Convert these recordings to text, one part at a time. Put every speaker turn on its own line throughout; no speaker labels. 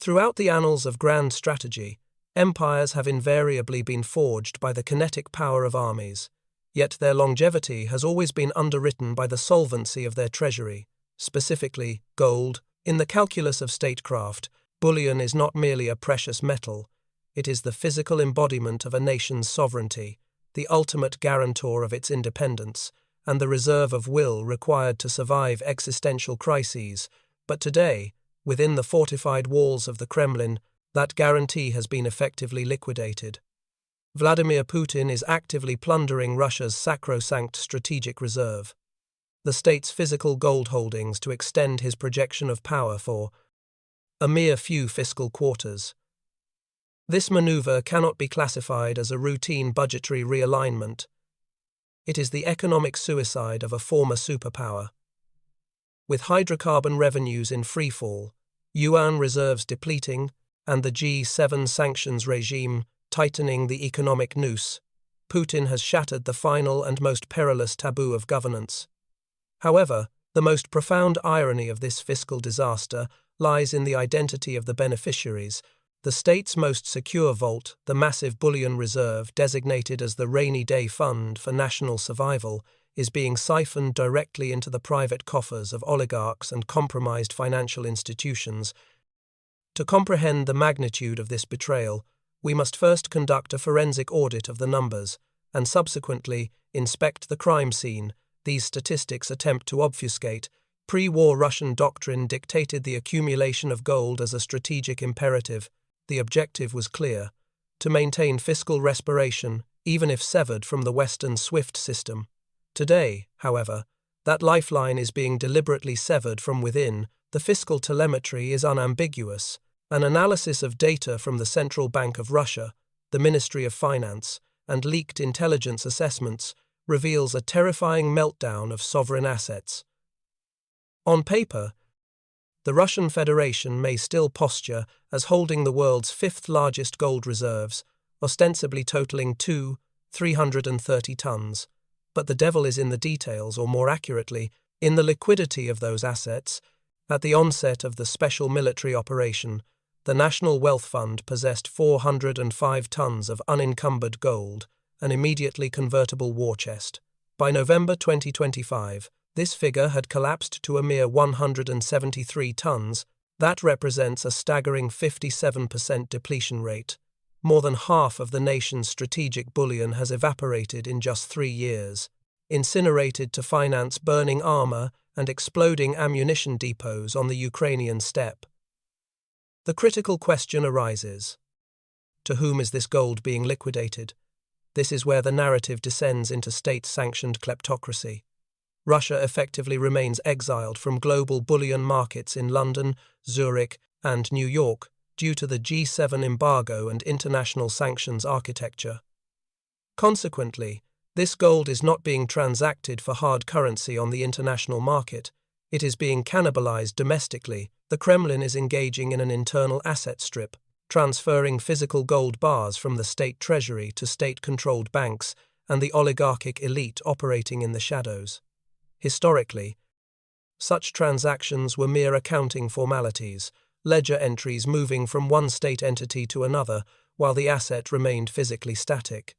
Throughout the annals of grand strategy, empires have invariably been forged by the kinetic power of armies, yet their longevity has always been underwritten by the solvency of their treasury, specifically gold. In the calculus of statecraft, bullion is not merely a precious metal, it is the physical embodiment of a nation's sovereignty, the ultimate guarantor of its independence, and the reserve of will required to survive existential crises. But today, within the fortified walls of the Kremlin, that guarantee has been effectively liquidated. Vladimir Putin is actively plundering Russia's sacrosanct strategic reserve, the state's physical gold holdings, to extend his projection of power for a mere few fiscal quarters. This maneuver cannot be classified as a routine budgetary realignment. It is the economic suicide of a former superpower. With hydrocarbon revenues in freefall, yuan reserves depleting, and the G7 sanctions regime tightening the economic noose, Putin has shattered the final and most perilous taboo of governance. However, the most profound irony of this fiscal disaster lies in the identity of the beneficiaries. The state's most secure vault, the massive bullion reserve designated as the rainy day fund for national survival, is being siphoned directly into the private coffers of oligarchs and compromised financial institutions. To comprehend the magnitude of this betrayal, we must first conduct a forensic audit of the numbers, and subsequently inspect the crime scene. These statistics attempt to obfuscate. Pre-war Russian doctrine dictated the accumulation of gold as a strategic imperative. The objective was clear: to maintain fiscal respiration, even if severed from the Western SWIFT system. Today, however, that lifeline is being deliberately severed from within. The fiscal telemetry is unambiguous. An analysis of data from the Central Bank of Russia, the Ministry of Finance, and leaked intelligence assessments reveals a terrifying meltdown of sovereign assets. On paper, the Russian Federation may still posture as holding the world's fifth largest gold reserves, ostensibly totaling 330 tons. But the devil is in the details, or more accurately, in the liquidity of those assets. At the onset of the special military operation, the National Wealth Fund possessed 405 tons of unencumbered gold, an immediately convertible war chest. By November 2025, this figure had collapsed to a mere 173 tons. That represents a staggering 57% depletion rate. More than half of the nation's strategic bullion has evaporated in just 3 years, incinerated to finance burning armor and exploding ammunition depots on the Ukrainian steppe. The critical question arises: to whom is this gold being liquidated? This is where the narrative descends into state-sanctioned kleptocracy. Russia effectively remains exiled from global bullion markets in London, Zurich, and New York due to the G7 embargo and international sanctions architecture. Consequently, this gold is not being transacted for hard currency on the international market. It is being cannibalized domestically. The Kremlin is engaging in an internal asset strip, transferring physical gold bars from the state treasury to state-controlled banks and the oligarchic elite operating in the shadows. Historically, such transactions were mere accounting formalities, ledger entries moving from one state entity to another while the asset remained physically static.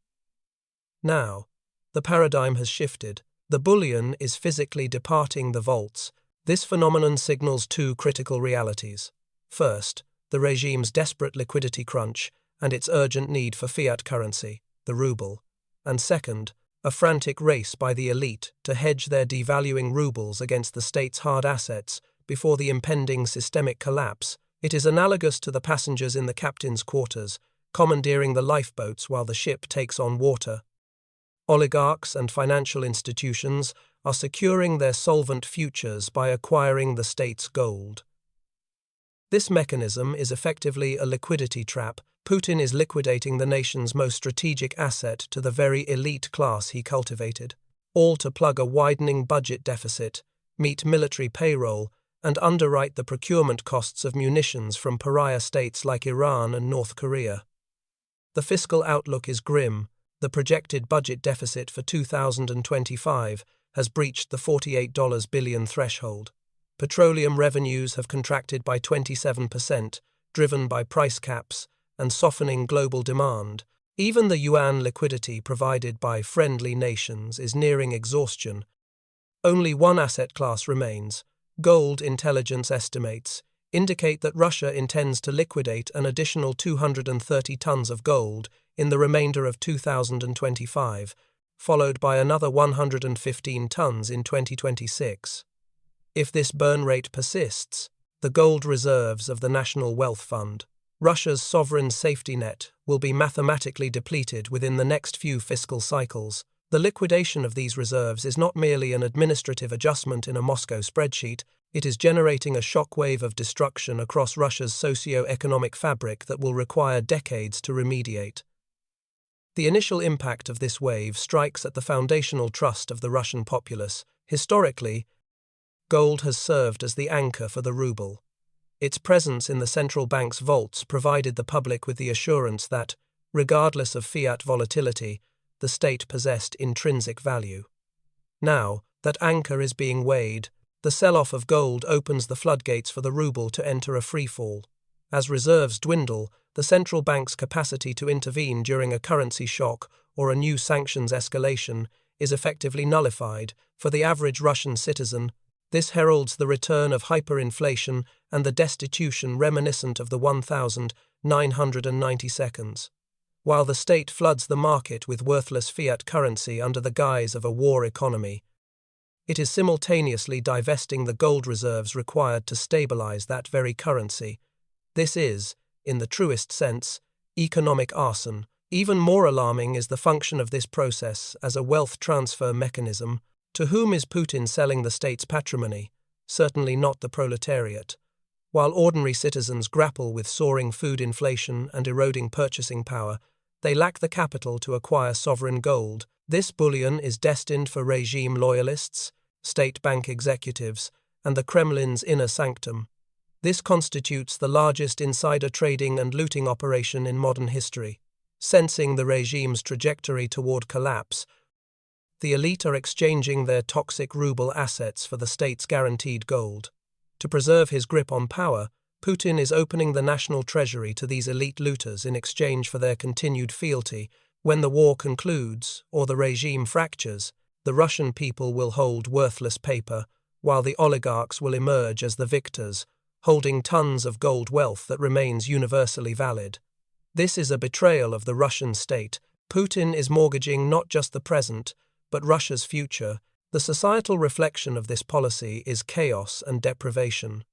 Now, the paradigm has shifted. The bullion is physically departing the vaults. This phenomenon signals two critical realities. First, the regime's desperate liquidity crunch and its urgent need for fiat currency, the ruble. And second, a frantic race by the elite to hedge their devaluing rubles against the state's hard assets before the impending systemic collapse. It is analogous to the passengers in the captain's quarters, commandeering the lifeboats while the ship takes on water. Oligarchs and financial institutions are securing their solvent futures by acquiring the state's gold. This mechanism is effectively a liquidity trap. Putin is liquidating the nation's most strategic asset to the very elite class he cultivated, all to plug a widening budget deficit, meet military payroll, and underwrite the procurement costs of munitions from pariah states like Iran and North Korea. The fiscal outlook is grim. The projected budget deficit for 2025 has breached the $48 billion threshold. Petroleum revenues have contracted by 27%, driven by price caps and softening global demand. Even the yuan liquidity provided by friendly nations is nearing exhaustion. Only one asset class remains. Gold intelligence estimates indicate that Russia intends to liquidate an additional 230 tons of gold in the remainder of 2025, followed by another 115 tons in 2026. If this burn rate persists, the gold reserves of the National Wealth Fund, Russia's sovereign safety net, will be mathematically depleted within the next few fiscal cycles. The liquidation of these reserves is not merely an administrative adjustment in a Moscow spreadsheet, it is generating a shockwave of destruction across Russia's socio-economic fabric that will require decades to remediate. The initial impact of this wave strikes at the foundational trust of the Russian populace. Historically, gold has served as the anchor for the ruble. Its presence in the central bank's vaults provided the public with the assurance that, regardless of fiat volatility, the state possessed intrinsic value. Now that anchor is being weighed, the sell-off of gold opens the floodgates for the ruble to enter a freefall. As reserves dwindle, the central bank's capacity to intervene during a currency shock or a new sanctions escalation is effectively nullified. For the average Russian citizen, this heralds the return of hyperinflation and the destitution reminiscent of the 1990 seconds. While the state floods the market with worthless fiat currency under the guise of a war economy, it is simultaneously divesting the gold reserves required to stabilize that very currency. This is, in the truest sense, economic arson. Even more alarming is the function of this process as a wealth transfer mechanism. To whom is Putin selling the state's patrimony? Certainly not the proletariat. While ordinary citizens grapple with soaring food inflation and eroding purchasing power, they lack the capital to acquire sovereign gold. This bullion is destined for regime loyalists, state bank executives, and the Kremlin's inner sanctum. This constitutes the largest insider trading and looting operation in modern history. Sensing the regime's trajectory toward collapse, the elite are exchanging their toxic ruble assets for the state's guaranteed gold. To preserve his grip on power, Putin is opening the national treasury to these elite looters in exchange for their continued fealty. When the war concludes, or the regime fractures, the Russian people will hold worthless paper, while the oligarchs will emerge as the victors, holding tons of gold wealth that remains universally valid. This is a betrayal of the Russian state. Putin is mortgaging not just the present, but Russia's future. The societal reflection of this policy is chaos and deprivation.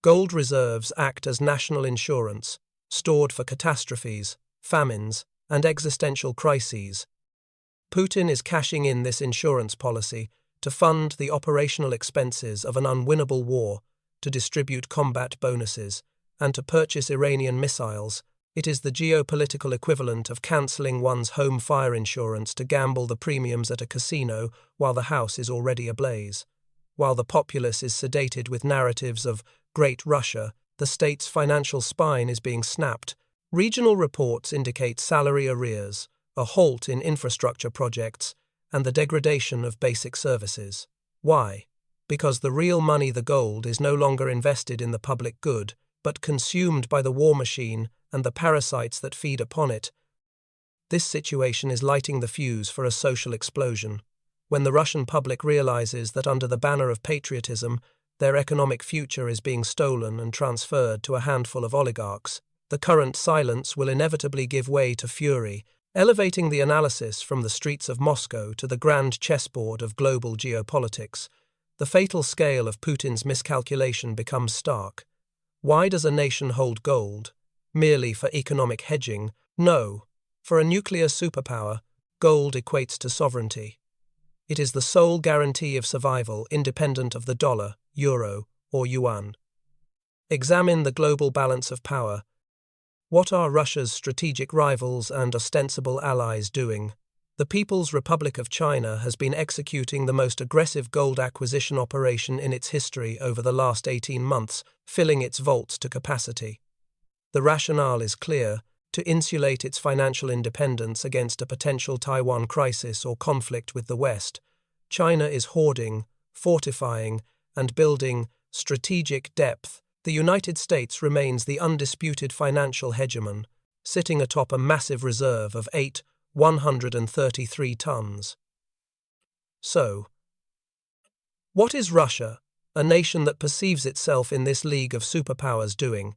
Gold reserves act as national insurance, stored for catastrophes, famines, and existential crises. Putin is cashing in this insurance policy to fund the operational expenses of an unwinnable war, to distribute combat bonuses, and to purchase Iranian missiles. It is the geopolitical equivalent of cancelling one's home fire insurance to gamble the premiums at a casino while the house is already ablaze. While the populace is sedated with narratives of Great Russia, the state's financial spine is being snapped. Regional reports indicate salary arrears, a halt in infrastructure projects, and the degradation of basic services. Why? Because the real money, the gold, is no longer invested in the public good, but consumed by the war machine and the parasites that feed upon it. This situation is lighting the fuse for a social explosion. When the Russian public realizes that under the banner of patriotism, their economic future is being stolen and transferred to a handful of oligarchs, the current silence will inevitably give way to fury, elevating the analysis from the streets of Moscow to the grand chessboard of global geopolitics. The fatal scale of Putin's miscalculation becomes stark. Why does a nation hold gold? Merely for economic hedging? No. For a nuclear superpower, gold equates to sovereignty. It is the sole guarantee of survival independent of the dollar, euro, or yuan. Examine the global balance of power. What are Russia's strategic rivals and ostensible allies doing? The People's Republic of China has been executing the most aggressive gold acquisition operation in its history over the last 18 months, filling its vaults to capacity. The rationale is clear: to insulate its financial independence against a potential Taiwan crisis or conflict with the West. China is hoarding, fortifying, and building strategic depth The United States remains the undisputed financial hegemon, sitting atop a massive reserve of 133 tons. So, what is Russia, a nation that perceives itself in this league of superpowers, doing?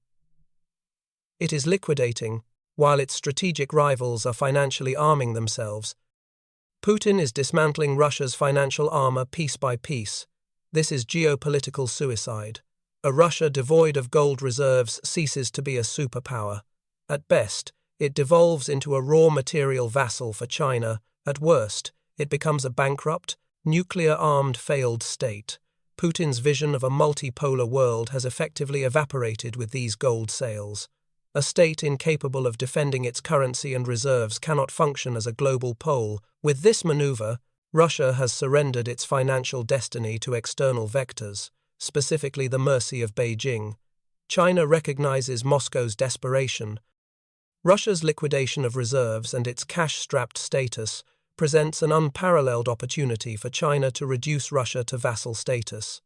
It is liquidating, while its strategic rivals are financially arming themselves. Putin is dismantling Russia's financial armor piece by piece. This is geopolitical suicide. A Russia devoid of gold reserves ceases to be a superpower. At best, it devolves into a raw material vassal for China. At worst, it becomes a bankrupt, nuclear-armed failed state. Putin's vision of a multipolar world has effectively evaporated with these gold sales. A state incapable of defending its currency and reserves cannot function as a global pole. With this maneuver, Russia has surrendered its financial destiny to external vectors, specifically the mercy of Beijing. China recognizes Moscow's desperation. Russia's liquidation of reserves and its cash-strapped status presents an unparalleled opportunity for China to reduce Russia to vassal status.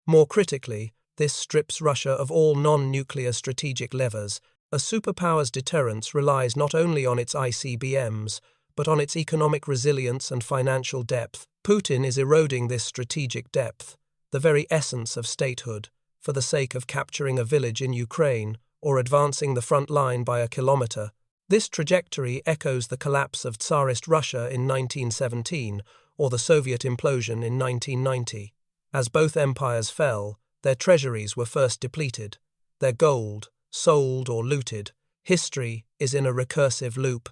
More critically, this strips Russia of all non-nuclear strategic levers. A superpower's deterrence relies not only on its ICBMs, but on its economic resilience and financial depth. Putin is eroding this strategic depth, the very essence of statehood, for the sake of capturing a village in Ukraine or advancing the front line by a kilometer. This trajectory echoes the collapse of Tsarist Russia in 1917 or the Soviet implosion in 1990. As both empires fell, their treasuries were first depleted, their gold sold or looted. History is in a recursive loop.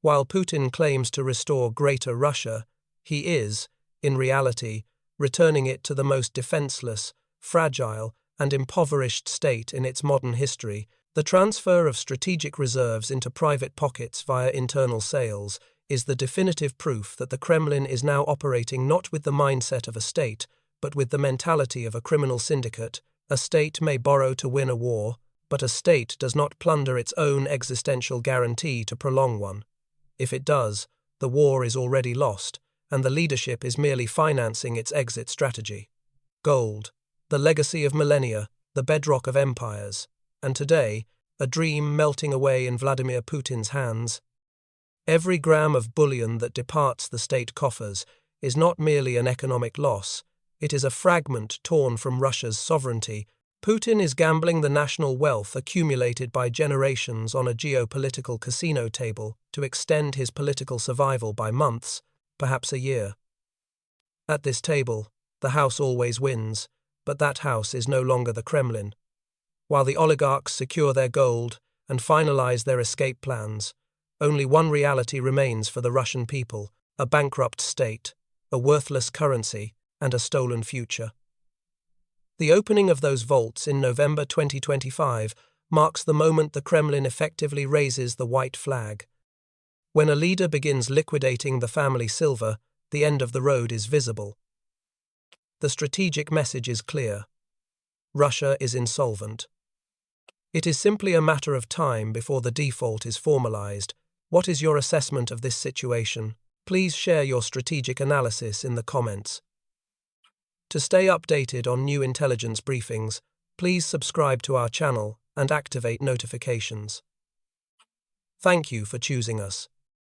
While Putin claims to restore Greater Russia, he is, in reality, returning it to the most defenseless, fragile, and impoverished state in its modern history. The transfer of strategic reserves into private pockets via internal sales is the definitive proof that the Kremlin is now operating not with the mindset of a state, but with the mentality of a criminal syndicate. A state may borrow to win a war, but a state does not plunder its own existential guarantee to prolong one. If it does, the war is already lost, and the leadership is merely financing its exit strategy. Gold, the legacy of millennia, the bedrock of empires, and today, a dream melting away in Vladimir Putin's hands. Every gram of bullion that departs the state coffers is not merely an economic loss, it is a fragment torn from Russia's sovereignty. Putin is gambling the national wealth accumulated by generations on a geopolitical casino table to extend his political survival by months, perhaps a year. At this table, the house always wins, but that house is no longer the Kremlin. While the oligarchs secure their gold and finalize their escape plans, only one reality remains for the Russian people: a bankrupt state, a worthless currency, and a stolen future. The opening of those vaults in November 2025 marks the moment the Kremlin effectively raises the white flag. When a leader begins liquidating the family silver, the end of the road is visible. The strategic message is clear. Russia is insolvent. It is simply a matter of time before the default is formalized. What is your assessment of this situation? Please share your strategic analysis in the comments. To stay updated on new intelligence briefings, please subscribe to our channel and activate notifications. Thank you for choosing us.